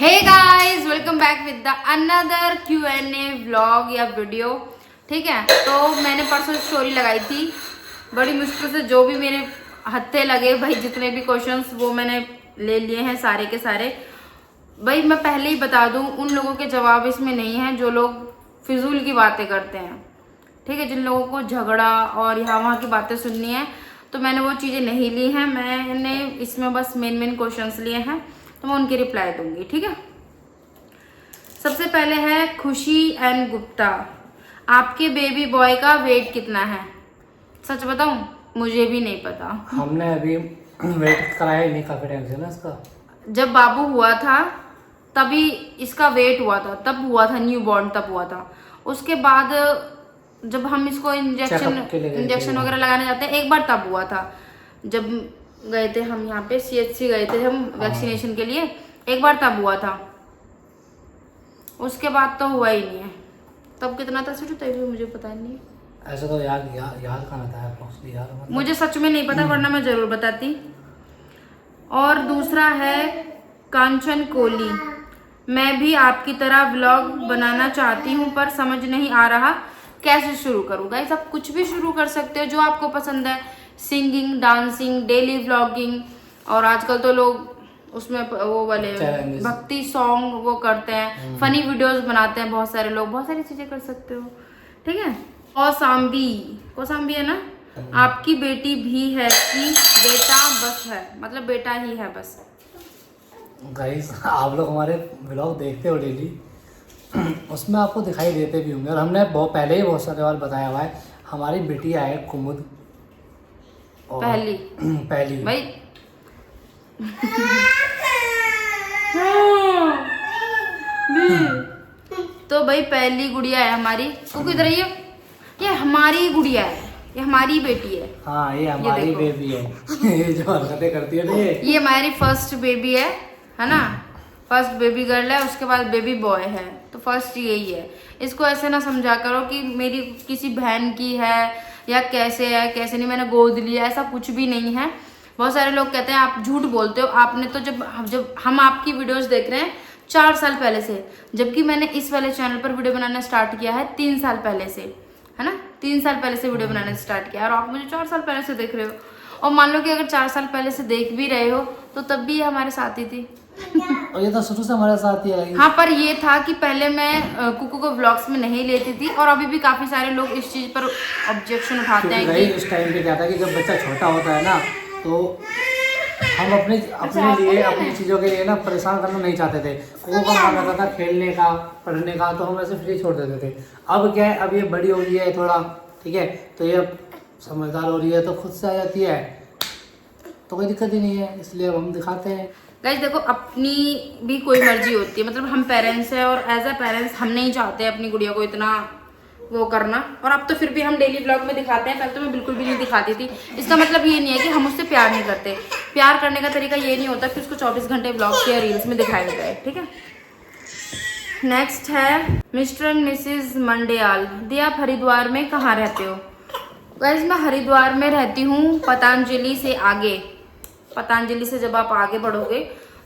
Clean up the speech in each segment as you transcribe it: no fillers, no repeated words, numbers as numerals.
Hey guys, welcome back with the another Q&A vlog या video. ठीक है, तो मैंने परसों स्टोरी लगाई थी, बड़ी मुश्किल से जो भी मेरे हत्थे लगे भाई, जितने भी क्वेश्चंस वो मैंने ले लिए हैं सारे के सारे। भाई मैं पहले ही बता दूं, उन लोगों के जवाब इसमें नहीं है जो लोग फिजूल की बातें करते हैं। ठीक है, जिन लोगों को झगड़ा और यहाँ वहाँ की बातें सुननी है, तो मैंने वो चीज़ें नहीं ली हैं। मैंने इसमें बस मेन क्वेश्चंस लिए हैं, तो मैं उनकी रिप्लाई दूंगी। ठीक है, सबसे पहले है खुशी एन गुप्ता, आपके बेबी बॉय का वेट कितना है? सच बताऊं, मुझे भी नहीं पता। हमने अभी वेट कराया ही नहीं काफी टाइम से ना इसका। जब बाबू हुआ था तभी इसका वेट हुआ था, तब हुआ था न्यू बॉर्न, तब हुआ था। उसके बाद जब हम इसको इंजेक्शन वगैरह लगाने जाते हैं, एक बार तब हुआ था, जब गए थे हम यहाँ पे CHC गए थे हम वैक्सीनेशन के लिए, एक बार तब हुआ था। उसके बाद तो हुआ ही नहीं है। तब कितना था शुरू, तभी मुझे पता नहीं है। ऐसा तो याद करना था यार, मुझे सच में नहीं पता, वरना मैं जरूर बताती। और दूसरा है कांचन कोहली, मैं भी आपकी तरह व्लॉग बनाना चाहती हूँ पर समझ नहीं आ रहा कैसे शुरू करूँ। गाइस, आप कुछ भी शुरू कर सकते हो जो आपको पसंद है, सिंगिंग, डांसिंग, डेली व्लॉगिंग, और आजकल तो लोग उसमें वो वाले भक्ति सॉन्ग वो करते हैं, फनी वीडियोस बनाते हैं बहुत सारे लोग, बहुत सारी चीजें कर सकते हो। ठीक है, कौसाम्बी है ना, आपकी बेटी भी है कि बेटा बस है? मतलब बेटा ही है बस। गाइस, आप लोग हमारे व्लॉग देखते हो डेली, उसमें आपको दिखाई देते भी होंगे, और हमने बहुत पहले ही बहुत सारे बार बताया हुआ है, हमारी बेटियां है कुमुद पहली भाई तो भाई पहली गुड़िया है हमारी। कुकू इधर ये हमारी गुड़िया है, ये हमारी बेटी है। हाँ, ये हमारी बेबी है। ये जो हरकतें करती है ना, ये हमारी फर्स्ट बेबी है ना, फर्स्ट बेबी गर्ल है, उसके बाद बेबी बॉय है, तो फर्स्ट यही है। इसको ऐसे ना समझा करो कि मेरी किसी बहन की है या कैसे है कैसे नहीं, मैंने गोद लिया, ऐसा कुछ भी नहीं है। बहुत सारे लोग कहते हैं आप झूठ बोलते हो, आपने तो जब हम आपकी वीडियोस देख रहे हैं 4 साल पहले से, जबकि मैंने इस वाले चैनल पर वीडियो बनाना स्टार्ट किया है 3 साल पहले से, है ना, 3 साल पहले से वीडियो बनाना स्टार्ट किया, और आप मुझे 4 साल पहले से देख रहे हो। और मान लो कि अगर 4 साल पहले से देख भी रहे हो, तो तब भी ये हमारे साथ ही थी। और ये तो शुरू से हमारे साथ ही है। हाँ, पर ये था कि पहले मैं कुकू को व्लॉग्स में नहीं लेती थी, और अभी भी काफी सारे लोग इस चीज पर ऑब्जेक्शन उठाते हैं कि उस टाइम पे क्या था कि जब बच्चा छोटा होता है ना, तो हम अपने लिए अपनी चीज़ों के लिए ना परेशान करना नहीं चाहते थे। कुकू का मन करता था खेलने का, पढ़ने का, तो हम ऐसे फ्री छोड़ देते थे। अब क्या है, अब ये बड़ी हो गई है थोड़ा, ठीक है, तो ये समझदार हो रही है, तो खुद से आ जाती है, तो कोई दिक्कत ही नहीं है, इसलिए हम दिखाते हैं। गाइस देखो, अपनी भी कोई मर्जी होती है, मतलब हम पेरेंट्स हैं, और एज अ पेरेंट्स हम नहीं चाहते अपनी गुड़िया को इतना वो करना, और अब तो फिर भी हम डेली ब्लॉग में दिखाते हैं। पहले तो मैं बिल्कुल भी नहीं दिखाती थी। इसका मतलब ये नहीं है कि हम उससे प्यार नहीं करते। प्यार करने का तरीका ये नहीं होता कि उसको 24 घंटे ब्लॉग्स या रील्स में दिखाया जाए। ठीक है, नेक्स्ट है मिस्टर एंड मिसेज मंडियाल, दी आप हरिद्वार में कहाँ रहते हो? गाइस, मैं हरिद्वार में रहती हूँ, पतंजलि से आगे। पतंजलि से जब आप आगे बढ़ोगे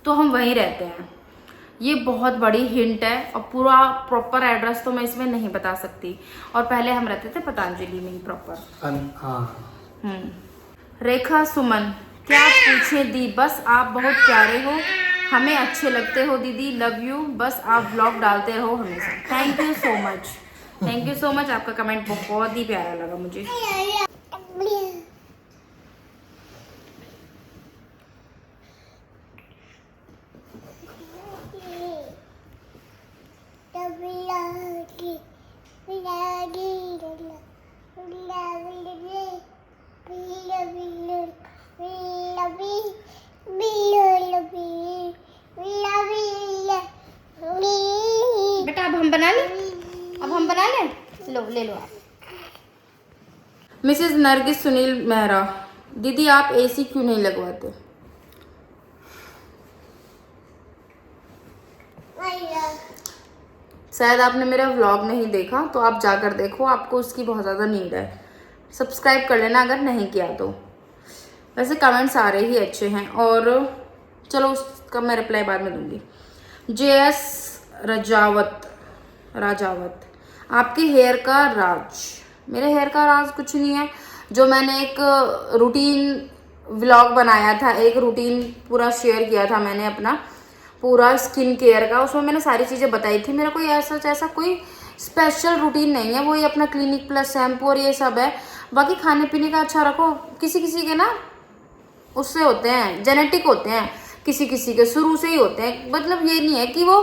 तो हम वहीं रहते हैं। ये बहुत बड़ी हिंट है, और पूरा प्रॉपर एड्रेस तो मैं इसमें नहीं बता सकती। और पहले हम रहते थे पतंजलि में ही प्रॉपर। रेखा सुमन, क्या पूछे दी, बस आप बहुत प्यारे हो, हमें अच्छे लगते हो दीदी, लव यू, बस आप व्लॉग डालते रहो हमेशा। Thank you so much, thank you so much, आपका कमेंट बहुत ही प्यारा लगा मुझे। बेटा अब हम बना लें, ले लो आप। मिसेज नरगिस सुनील मेहरा, दीदी आप AC क्यों नहीं लगवाते? शायद आपने मेरा व्लॉग नहीं देखा, तो आप जाकर देखो, आपको उसकी बहुत ज़्यादा नीड है। सब्सक्राइब कर लेना अगर नहीं किया तो। वैसे कमेंट्स आ रहे ही अच्छे हैं, और चलो उसका मैं रिप्लाई बाद में दूंगी। JS राजावत, आपके हेयर का राज। मेरे हेयर का राज कुछ नहीं है। जो मैंने एक रूटीन व्लॉग बनाया था, एक रूटीन पूरा शेयर किया था मैंने अपना पूरा स्किन केयर का, उसमें मैंने सारी चीज़ें बताई थी। मेरा कोई ऐसा कोई स्पेशल रूटीन नहीं है, वही अपना क्लिनिक प्लस शैम्पू और ये सब है। बाकी खाने पीने का अच्छा रखो। किसी किसी के ना उससे होते हैं, जेनेटिक होते हैं, किसी किसी के शुरू से ही होते हैं। मतलब ये नहीं है कि वो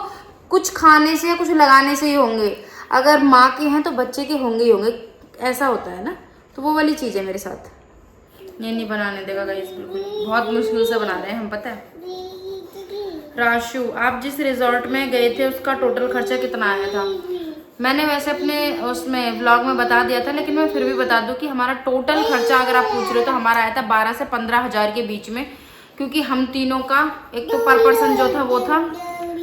कुछ खाने से या कुछ लगाने से ही होंगे, अगर माँ के हैं तो बच्चे के होंगे ही होंगे, ऐसा होता है ना। तो वो वाली चीज़ है मेरे साथ। ये नहीं बनाने देगा गाइस, बिल्कुल बहुत मुश्किल से बना रहे हैं हम, पता है। राशु, आप जिस रिजॉर्ट में गए थे उसका टोटल खर्चा कितना आया था? मैंने वैसे अपने उसमें व्लॉग में बता दिया था, लेकिन मैं फिर भी बता दूं कि हमारा टोटल खर्चा अगर आप पूछ रहे हो तो हमारा आया था 12 से 15 हज़ार के बीच में। क्योंकि हम तीनों का एक तो पर पर्सन जो था वो था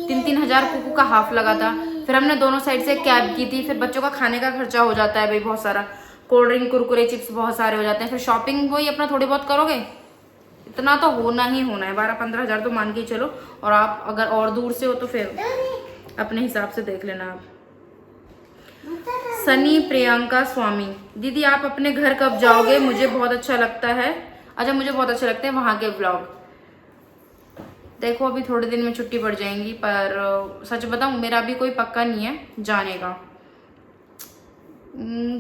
3-3 हज़ार, कुकू का हाफ लगा था। फिर हमने दोनों साइड से कैब की थी। फिर बच्चों का खाने का खर्चा हो जाता है भाई बहुत सारा, कोल्ड ड्रिंक कुरकुरे चिप्स बहुत सारे हो जाते हैं। फिर शॉपिंग वही अपना थोड़ी बहुत करोगे, इतना तो होना ही होना है। 12-15 हज़ार तो मान के चलो। और आप अगर और दूर से हो तो फिर अपने हिसाब से देख लेना आप। सनी प्रियंका स्वामी, दीदी आप अपने घर कब जाओगे? मुझे बहुत अच्छा लगता है। अच्छा, मुझे बहुत अच्छे लगते हैं वहाँ के व्लॉग। देखो अभी थोड़े दिन में छुट्टी पड़ जाएंगी, पर सच बताऊँ मेरा अभी कोई पक्का नहीं है जाने का।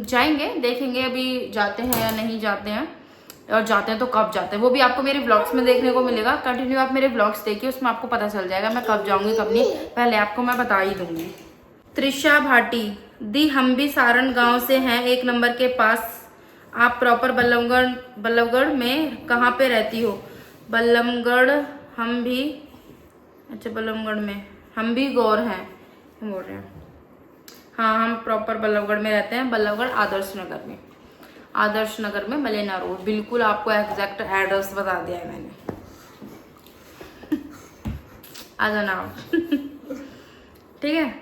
जाएंगे, देखेंगे अभी जाते हैं या नहीं जाते हैं, और जाते हैं तो कब जाते हैं वो भी आपको मेरे व्लॉग्स में देखने को मिलेगा। कंटिन्यू आप मेरे व्लॉग्स देखिए, उसमें आपको पता चल जाएगा मैं कब जाऊंगी कब नहीं, पहले आपको मैं बता ही दूंगी। त्रिशा भाटी, दी हम भी सारण गांव से हैं, 1 नंबर के पास। आप प्रॉपर बल्लभगढ़ में कहाँ पे रहती हो? बल्लभगढ़ हम भी, अच्छा बल्लभगढ़ में हम भी गौर हैं बोल रहे हैं। हाँ, हम प्रॉपर बल्लभगढ़ में रहते हैं, बल्लभगढ़ आदर्श नगर में, आदर्श नगर में मलेना रोड। बिल्कुल आपको एग्जैक्ट एड्रेस बता दिया है मैंने। आ जाना आप। ठीक है।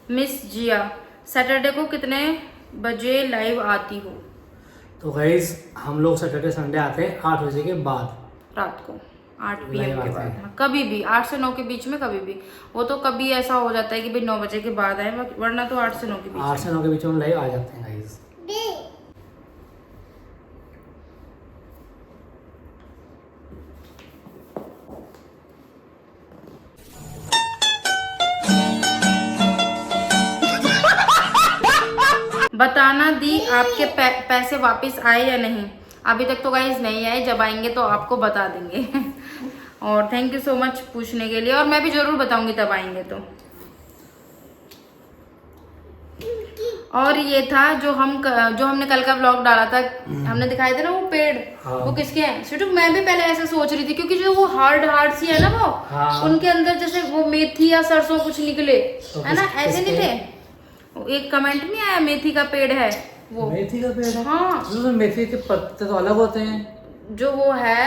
मिस जिया, सैटरडे को कितने बजे लाइव आती हो? तो गाइस हम लोग सैटरडे संडे आते हैं 8 बजे के बाद, रात को 8 Live PM के आते बाद। हैं। हाँ, कभी भी 8 से 9 के बीच में, कभी भी। वो तो कभी ऐसा हो जाता है कि भाई 9 बजे के बाद आए, वरना तो 8 से 9 के बीच 8 से 9 के बीच में लाइव आ जाते हैं गाइस। बताना दी आपके पैसे वापस आए या नहीं? अभी तक तो गाइस नहीं आए, जब आएंगे तो आपको बता देंगे। और थैंक यू सो मच पूछने के लिए, और मैं भी जरूर बताऊंगी तब आएंगे तो। और ये था जो हमने कल का व्लॉग डाला था, हमने दिखाए थे ना वो पेड़। हाँ। वो किसके हैं सिटू? मैं भी पहले ऐसे सोच रही थी, क्योंकि जो वो हार्ड सी है ना वो, हाँ। उनके अंदर जैसे वो मेथी या सरसों कुछ निकले, तो है ना, ऐसे नहीं थे? एक कमेंट नहीं आया मेथी का पेड़ है वो? मेथी का पेड़ है? हाँ, तो मेथी के पत्ते तो अलग होते हैं। जो वो है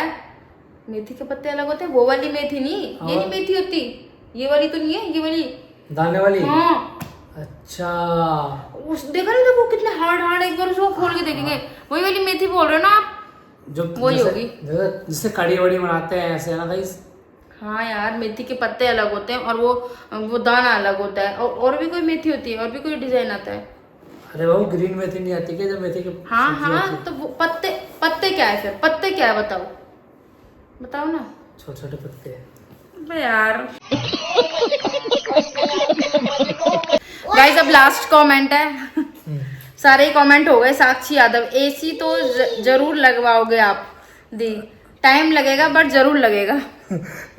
मेथी के पत्ते अलग होते हैं, वो वाली मेथी नहीं, ये नहीं मेथी होती, ये वाली तो नहीं है, ये वाली दाने वाली। हाँ। अच्छा, उस देखा नहीं, देखो कितने हार्ड, एक बार उसको खोल के देखेंगे। वही वाली मेथी बोल रहे हो ना आप? जो वही होगी जिससे कड़ी वड़ी बनाते हैं ऐसे, है ना गाइस? हाँ यार, मेथी के पत्ते अलग होते हैं और वो दाना अलग होता है, और भी कोई मेथी होती है, और भी कोई डिजाइन आता है। अरे वो ग्रीन मेथी नहीं आती क्या, जो मेथी के हाँ, तो वो पत्ते क्या है? फिर पत्ते क्या है बताओ ना। छोटे छोटे पत्ते। अबे यार। गाइस अब लास्ट कमेंट है। सारे कमेंट हो गए। साक्षी यादव, एसी तो जरूर लगवाओगे आप दी? टाइम लगेगा बट जरूर लगेगा।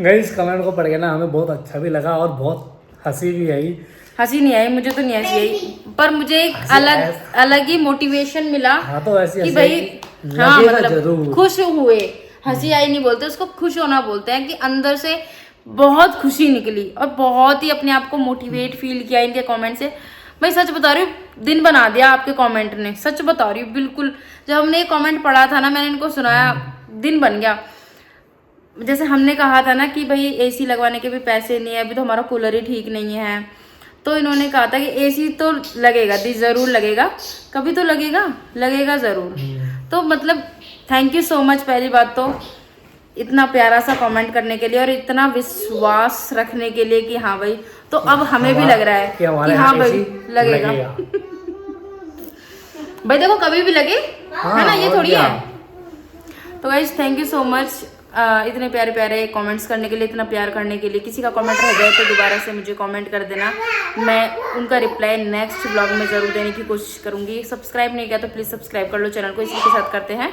गाइस कमेंट को पढ़ के ना हमें बहुत अच्छा भी लगा और बहुत हंसी भी आई। हंसी नहीं आई, मुझे तो नहीं हंसी आई, पर मुझे एक अलग ही मोटिवेशन मिला। हाँ, तो ऐसी कि भाई हाँ, मतलब जरूर खुश हुए। हंसी आई नहीं बोलते उसको, खुश होना बोलते हैं, कि अंदर से बहुत खुशी निकली और बहुत ही अपने आप को मोटिवेट फील किया इनके कमेंट से। भाई सच बता रही हूँ, दिन बना दिया आपके कमेंट ने, सच बता रही हूँ बिल्कुल। जब हमने ये कमेंट पढ़ा था ना, मैंने इनको सुनाया, दिन बन गया। जैसे हमने कहा था ना कि भाई एसी लगवाने के भी पैसे नहीं है, अभी तो हमारा कूलर ही ठीक नहीं है, तो इन्होंने कहा था कि एसी तो लगेगा, जरूर लगेगा, कभी तो लगेगा जरूर। तो मतलब थैंक यू सो मच पहली बात तो, इतना प्यारा सा कमेंट करने के लिए और इतना विश्वास रखने के लिए कि हाँ भाई, तो अब हमें भी लग रहा है कि हाँ भाई लगेगा। भाई देखो कभी भी लगे, है ना, ये थोड़ी है। तो guys thank you so much इतने प्यारे प्यारे कमेंट्स करने के लिए, इतना प्यार करने के लिए। किसी का कमेंट रह जाए तो दोबारा से मुझे कमेंट कर देना, मैं उनका रिप्लाई नेक्स्ट ब्लॉग में जरूर देने की कोशिश करूंगी। सब्सक्राइब नहीं किया तो प्लीज सब्सक्राइब कर लो चैनल को। इसी के साथ करते हैं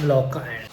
ब्लॉग का एंड।